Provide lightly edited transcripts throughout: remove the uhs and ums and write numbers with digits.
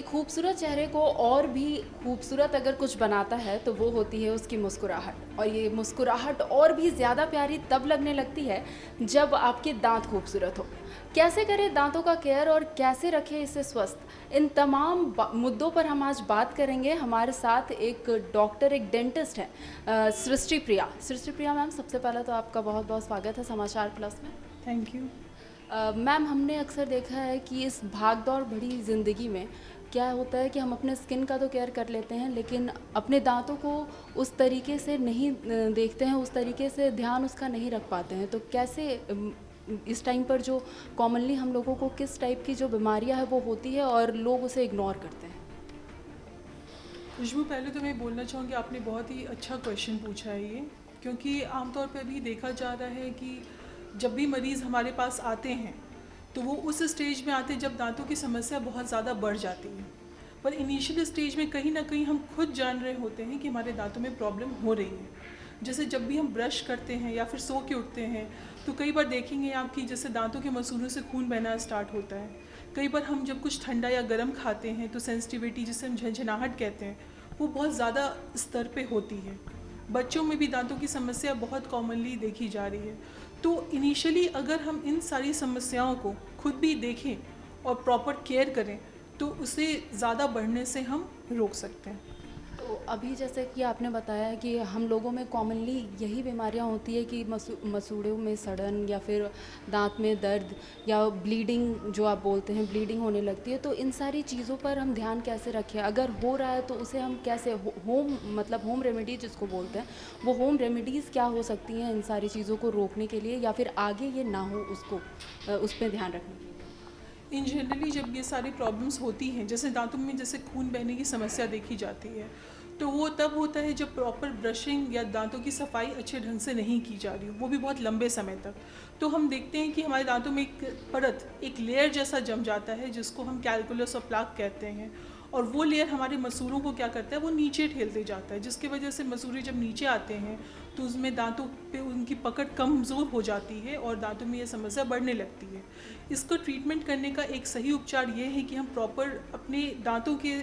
खूबसूरत चेहरे को और भी खूबसूरत अगर कुछ बनाता है तो वो होती है उसकी मुस्कुराहट। और ये मुस्कुराहट और भी ज़्यादा प्यारी तब लगने लगती है जब आपके दांत खूबसूरत हो। कैसे करें दांतों का केयर और कैसे रखें इसे स्वस्थ, इन तमाम मुद्दों पर हम आज बात करेंगे। हमारे साथ एक डॉक्टर, एक डेंटिस्ट है, सृष्टि प्रिया। सृष्टि प्रिया मैम, सबसे पहले तो आपका बहुत बहुत स्वागत है समाचार प्लस में। Thank you. मैम, हमने अक्सर देखा है कि इस भाग दौड़ भरी ज़िंदगी में क्या होता है कि हम अपने स्किन का तो केयर कर लेते हैं, लेकिन अपने दांतों को उस तरीके से नहीं देखते हैं, उस तरीके से ध्यान उसका नहीं रख पाते हैं। तो कैसे इस टाइम पर जो कॉमनली हम लोगों को किस टाइप की जो बीमारियां है वो होती है और लोग उसे इग्नोर करते हैं? खुशबू, पहले तो मैं बोलना चाहूँगी आपने बहुत ही अच्छा क्वेश्चन पूछा है ये, क्योंकि आमतौर पर भी देखा जा रहा है कि जब भी मरीज़ हमारे पास आते हैं तो वो उस स्टेज में आते हैं जब दांतों की समस्या बहुत ज़्यादा बढ़ जाती है। पर इनिशियल स्टेज में कहीं ना कहीं हम खुद जान रहे होते हैं कि हमारे दांतों में प्रॉब्लम हो रही है। जैसे जब भी हम ब्रश करते हैं या फिर सो के उठते हैं तो कई बार देखेंगे आप कि जैसे दांतों के मसूड़ों से खून बहना स्टार्ट होता है। कई बार हम जब कुछ ठंडा या गर्म खाते हैं तो सेंसिटिविटी, जिसे हम झंझनाहट कहते हैं, वो बहुत ज़्यादा स्तर पे होती है। बच्चों में भी दांतों की समस्या बहुत कॉमनली देखी जा रही है। तो इनिशियली अगर हम इन सारी समस्याओं को खुद भी देखें और प्रॉपर केयर करें तो उसे ज़्यादा बढ़ने से हम रोक सकते हैं। तो अभी जैसे कि आपने बताया कि हम लोगों में कॉमनली यही बीमारियां होती है कि मसूड़ों में सड़न या फिर दांत में दर्द या ब्लीडिंग, जो आप बोलते हैं ब्लीडिंग होने लगती है। तो इन सारी चीज़ों पर हम ध्यान कैसे रखें? अगर हो रहा है तो उसे हम कैसे होम, मतलब होम रेमेडी जिसको बोलते हैं, वो होम रेमेडीज़ क्या हो सकती हैं इन सारी चीज़ों को रोकने के लिए, या फिर आगे ये ना हो उसको उस पर ध्यान रखने के लिए? इन जनरली जब ये सारी प्रॉब्लम्स होती हैं, जैसे दांतों में जैसे खून बहने की समस्या देखी जाती है, तो वो तब होता है जब प्रॉपर ब्रशिंग या दांतों की सफाई अच्छे ढंग से नहीं की जा रही हो, वो भी बहुत लंबे समय तक। तो हम देखते हैं कि हमारे दांतों में एक परत, एक लेयर जैसा जम जाता है जिसको हम कैलकुलस और प्लाक कहते हैं। और वो लेयर हमारे मसूड़ों को क्या करता है, वो नीचे ठेलते जाता है, जिसकी वजह से मसूड़े जब नीचे आते हैं तो उसमें दांतों पे उनकी पकड़ कमज़ोर हो जाती है और दांतों में ये समस्या बढ़ने लगती है। इसको ट्रीटमेंट करने का एक सही उपचार ये है कि हम प्रॉपर अपने दांतों के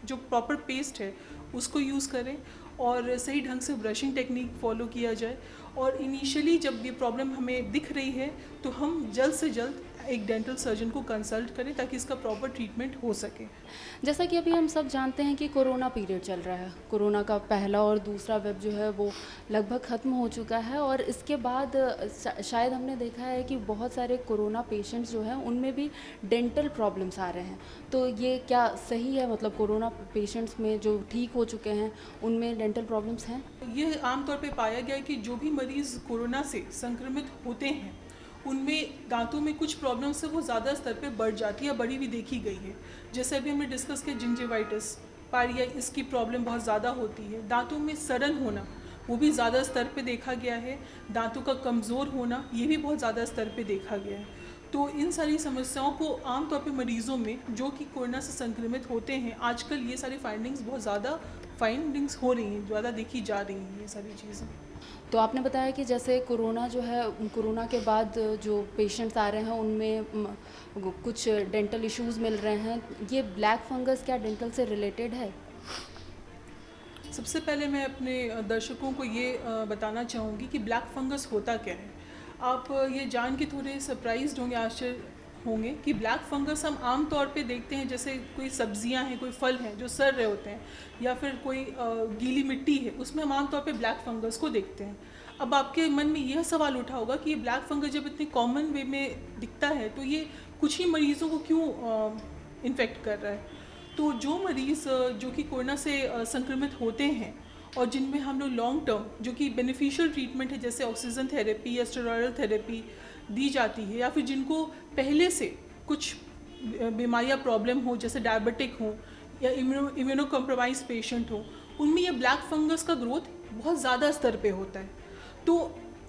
जो प्रॉपर पेस्ट है उसको यूज़ करें और सही ढंग से ब्रशिंग टेक्निक फॉलो किया जाए। और इनिशियली जब ये प्रॉब्लम हमें दिख रही है तो हम जल्द से जल्द एक डेंटल सर्जन को कंसल्ट करें ताकि इसका प्रॉपर ट्रीटमेंट हो सके। जैसा कि अभी हम सब जानते हैं कि कोरोना पीरियड चल रहा है। कोरोना का पहला और दूसरा वेव जो है वो लगभग ख़त्म हो चुका है, और इसके बाद शायद हमने देखा है कि बहुत सारे कोरोना पेशेंट्स जो हैं उनमें भी डेंटल प्रॉब्लम्स आ रहे हैं। तो ये क्या सही है? मतलब कोरोना पेशेंट्स में जो ठीक हो चुके हैं उनमें डेंटल प्रॉब्लम्स हैं? ये आमतौर पे पाया गया है कि जो भी मरीज़ कोरोना से संक्रमित होते हैं उनमें दांतों में कुछ प्रॉब्लम्स है वो ज़्यादा स्तर पे बढ़ जाती है, बड़ी भी देखी गई है। जैसे अभी हमने डिस्कस किया जिंजिवाइटिस, पारिया, इसकी प्रॉब्लम बहुत ज़्यादा होती है। दांतों में सड़न होना वो भी ज़्यादा स्तर पे देखा गया है। दांतों का कमज़ोर होना ये भी बहुत ज़्यादा स्तर पे देखा गया है। तो इन सारी समस्याओं को आमतौर पे मरीज़ों में जो कि कोरोना से संक्रमित होते हैं, आजकल ये सारी फाइंडिंग्स बहुत ज़्यादा फाइंडिंग्स हो रही हैं, ज़्यादा देखी जा रही हैं ये सारी चीज़ें। तो आपने बताया कि जैसे कोरोना जो है, कोरोना के बाद जो पेशेंट्स आ रहे हैं उनमें कुछ डेंटल इश्यूज़ मिल रहे हैं। ये ब्लैक फंगस क्या डेंटल से रिलेटेड है? सबसे पहले मैं अपने दर्शकों को ये बताना चाहूँगी कि ब्लैक फंगस होता क्या है। आप ये जान के थोड़े सरप्राइज्ड होंगे, आश्चर्य होंगे कि ब्लैक फंगस हम आम तौर पे देखते हैं जैसे कोई सब्जियां हैं, कोई फल हैं जो सड़ रहे होते हैं, या फिर कोई गीली मिट्टी है उसमें हम आम तौर पे ब्लैक फंगस को देखते हैं। अब आपके मन में यह सवाल उठा होगा कि ये ब्लैक फंगस जब इतने कॉमन वे में दिखता है तो ये कुछ ही मरीज़ों को क्यों इन्फेक्ट कर रहा है। तो जो मरीज़ जो कि कोरोना से संक्रमित होते हैं और जिनमें हम लोग लॉन्ग टर्म जो कि बेनिफिशियल ट्रीटमेंट है, जैसे ऑक्सीजन थेरेपी या स्टेरॉयडल थेरेपी दी जाती है, या फिर जिनको पहले से कुछ बीमारियां प्रॉब्लम हो, जैसे डायबिटिक हो या इम्यूनो कॉम्प्रोमाइज पेशेंट हो, उनमें ये ब्लैक फंगस का ग्रोथ बहुत ज़्यादा स्तर पे होता है। तो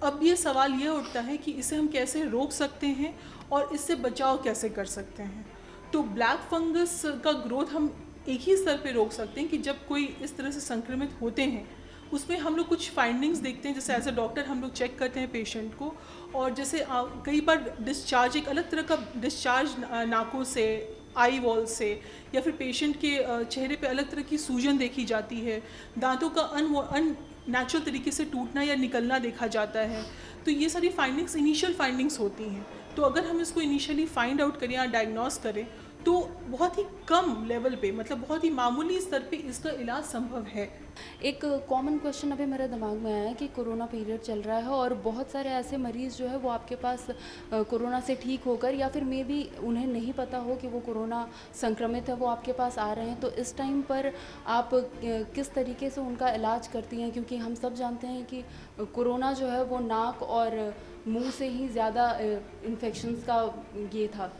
अब ये सवाल ये उठता है कि इसे हम कैसे रोक सकते हैं और इससे बचाव कैसे कर सकते हैं। तो ब्लैक फंगस का ग्रोथ हम एक ही स्तर पे रोक सकते हैं कि जब कोई इस तरह से संक्रमित होते हैं उसमें हम लोग कुछ फाइंडिंग्स देखते हैं। जैसे एज अ डॉक्टर हम लोग चेक करते हैं पेशेंट को, और जैसे कई बार डिस्चार्ज, एक अलग तरह का डिस्चार्ज नाकों से आई वॉल से, या फिर पेशेंट के चेहरे पे अलग तरह की सूजन देखी जाती है, दांतों का नेचुरल तरीके से टूटना या निकलना देखा जाता है। तो ये सारी फाइंडिंग्स इनिशियल फाइंडिंग्स होती हैं। तो अगर हम इसको इनिशियली फाइंड आउट करें या डायग्नोस करें तो बहुत ही कम लेवल पे, मतलब बहुत ही मामूली स्तर पे इसका इलाज संभव है। एक कॉमन क्वेश्चन अभी मेरे दिमाग में आया है कि कोरोना पीरियड चल रहा है और बहुत सारे ऐसे मरीज़ जो है वो आपके पास कोरोना से ठीक होकर या फिर मे बी उन्हें नहीं पता हो कि वो कोरोना संक्रमित है, वो आपके पास आ रहे हैं। तो इस टाइम पर आप किस तरीके से उनका इलाज करती हैं, क्योंकि हम सब जानते हैं कि कोरोना जो है वो नाक और मुंह से ही ज़्यादा इन्फेक्शंस का ये था।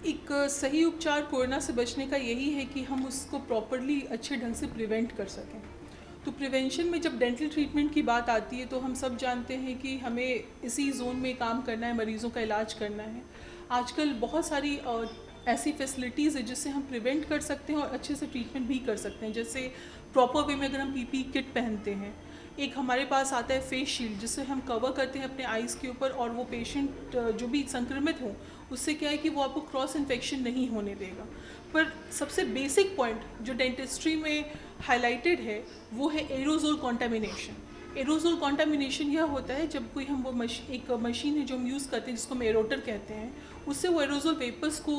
एक सही उपचार कोरोना से बचने का यही है कि हम उसको प्रॉपरली अच्छे ढंग से प्रिवेंट कर सकें। तो प्रिवेंशन में जब डेंटल ट्रीटमेंट की बात आती है तो हम सब जानते हैं कि हमें इसी जोन में काम करना है, मरीज़ों का इलाज करना है। आजकल बहुत सारी ऐसी फैसिलिटीज़ है जिससे हम प्रिवेंट कर सकते हैं और अच्छे से ट्रीटमेंट भी कर सकते हैं। जैसे प्रॉपर वे में अगर हम पीपी किट पहनते हैं, एक हमारे पास आता है फेस शील्ड जिससे हम कवर करते हैं अपने आइज़ के ऊपर, और वो पेशेंट जो भी संक्रमित हो उससे क्या है कि वो आपको क्रॉस इन्फेक्शन नहीं होने देगा। पर सबसे बेसिक पॉइंट जो डेंटिस्ट्री में हाईलाइटेड है वो है एरोजोल कॉन्टामिनेशन। एरोजोल कॉन्टामिनेशन यह होता है जब कोई हम वो एक मशीन है जो हम यूज़ करते हैं जिसको हम एरोटर कहते हैं, उससे वो एरोजोल वेपर्स को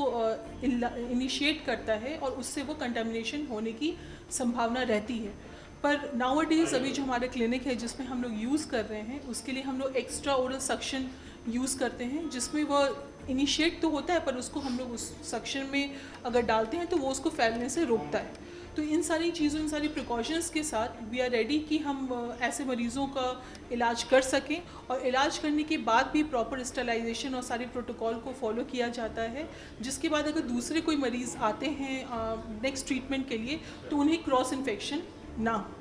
इनिशिएट करता है और उससे वो कंटामिनेशन होने की संभावना रहती है। पर नाउअडेज़ अभी जो हमारा क्लिनिक है जिसमें हम लोग यूज़ कर रहे हैं उसके लिए हम लोग एक्स्ट्रा ओरल सक्शन यूज़ करते हैं, जिसमें वो इनिशिएट तो होता है पर उसको हम लोग उस सक्शन में अगर डालते हैं तो वो उसको फैलने से रोकता है। तो इन सारी चीज़ों, इन सारी प्रिकॉशंस के साथ वी आर रेडी कि हम ऐसे मरीज़ों का इलाज कर सकें, और इलाज करने के बाद भी प्रॉपर स्टरलाइजेशन और सारे प्रोटोकॉल को फॉलो किया जाता है, जिसके बाद अगर दूसरे कोई मरीज़ आते हैं नेक्स्ट ट्रीटमेंट के लिए तो उन्हें क्रॉस इन्फेक्शन ना हो।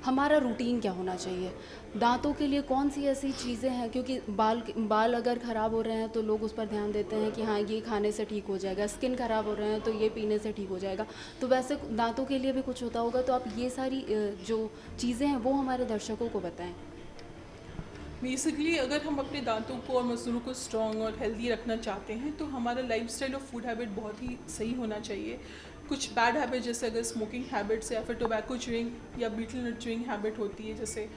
हमारा रूटीन क्या होना चाहिए? दांतों के लिए कौन सी ऐसी चीज़ें हैं, क्योंकि बाल अगर ख़राब हो रहे हैं तो लोग उस पर ध्यान देते हैं कि हाँ ये खाने से ठीक हो जाएगा, स्किन ख़राब हो रहे हैं तो ये पीने से ठीक हो जाएगा। तो वैसे दांतों के लिए भी कुछ होता होगा, तो आप ये सारी जो चीज़ें हैं वो हमारे दर्शकों को बताएं। बेसिकली अगर हम अपने दांतों को और मसूड़ों को स्ट्रॉन्ग और हेल्दी रखना चाहते हैं तो हमारा लाइफस्टाइल और फूड हैबिट बहुत ही सही होना चाहिए। कुछ बैड हैबिट जैसे अगर स्मोकिंग हैबिट्स या फिर टोबैको च्यूइंग या बीटल नट च्यूइंग हैबिट होती है जैसे,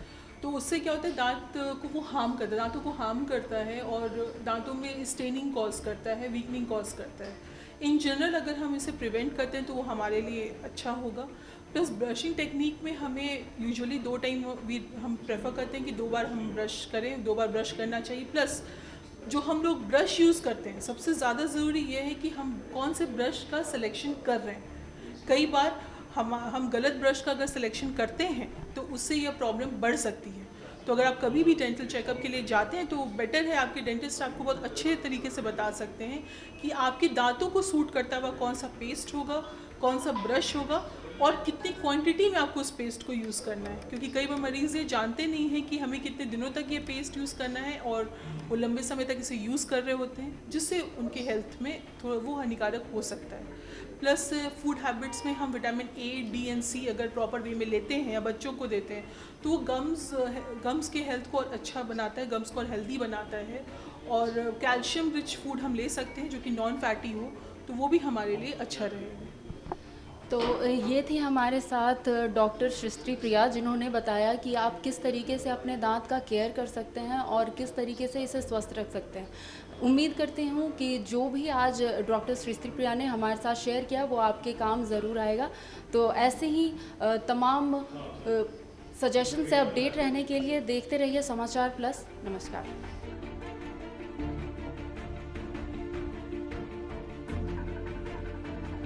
तो उससे क्या होता है दांत को वो हार्म करता है, दांतों को हार्म करता है और दांतों में स्टेनिंग कॉज करता है, वीकनिंग कॉज करता है। इन जनरल अगर हम इसे प्रिवेंट करते हैं तो वो हमारे लिए अच्छा होगा। प्लस ब्रशिंग टेक्निक में हमें यूजुअली 2 टाइम हम प्रेफर करते हैं कि 2 बार हम ब्रश करें, 2 बार ब्रश करना चाहिए। प्लस जो हम लोग ब्रश यूज़ करते हैं सबसे ज़्यादा ज़रूरी ये है कि हम कौन से ब्रश का सिलेक्शन कर रहे हैं। कई बार हम गलत ब्रश का अगर सिलेक्शन करते हैं तो उससे यह प्रॉब्लम बढ़ सकती है। तो अगर आप कभी भी डेंटल चेकअप के लिए जाते हैं तो बेटर है आपके डेंटिस्ट आपको बहुत अच्छे तरीके से बता सकते हैं कि आपके दांतों को सूट करता हुआ कौन सा पेस्ट होगा, कौन सा ब्रश होगा और कितनी क्वांटिटी में आपको उस पेस्ट को यूज़ करना है। क्योंकि कई बार मरीज़ ये जानते नहीं हैं कि हमें कितने दिनों तक ये पेस्ट यूज़ करना है और वो लंबे समय तक इसे यूज़ कर रहे होते हैं, जिससे उनके हेल्थ में थोड़ा वो हानिकारक हो सकता है। प्लस फूड हैबिट्स में हम विटामिन ए, डी एंड सी अगर प्रॉपर वे में लेते हैं या बच्चों को देते हैं तो वो गम्स के हेल्थ को और अच्छा बनाता है, गम्स को और हेल्दी बनाता है। और कैल्शियम रिच फूड हम ले सकते हैं जो कि नॉन फैटी हो, तो वो भी हमारे लिए अच्छा रहेगा। तो ये थी हमारे साथ डॉक्टर सृष्टि प्रिया, जिन्होंने बताया कि आप किस तरीके से अपने दांत का केयर कर सकते हैं और किस तरीके से इसे स्वस्थ रख सकते हैं। उम्मीद करती हूँ कि जो भी आज डॉक्टर सृष्टि प्रिया ने हमारे साथ शेयर किया वो आपके काम ज़रूर आएगा। तो ऐसे ही तमाम सजेशन से अपडेट रहने के लिए देखते रहिए समाचार प्लस। नमस्कार।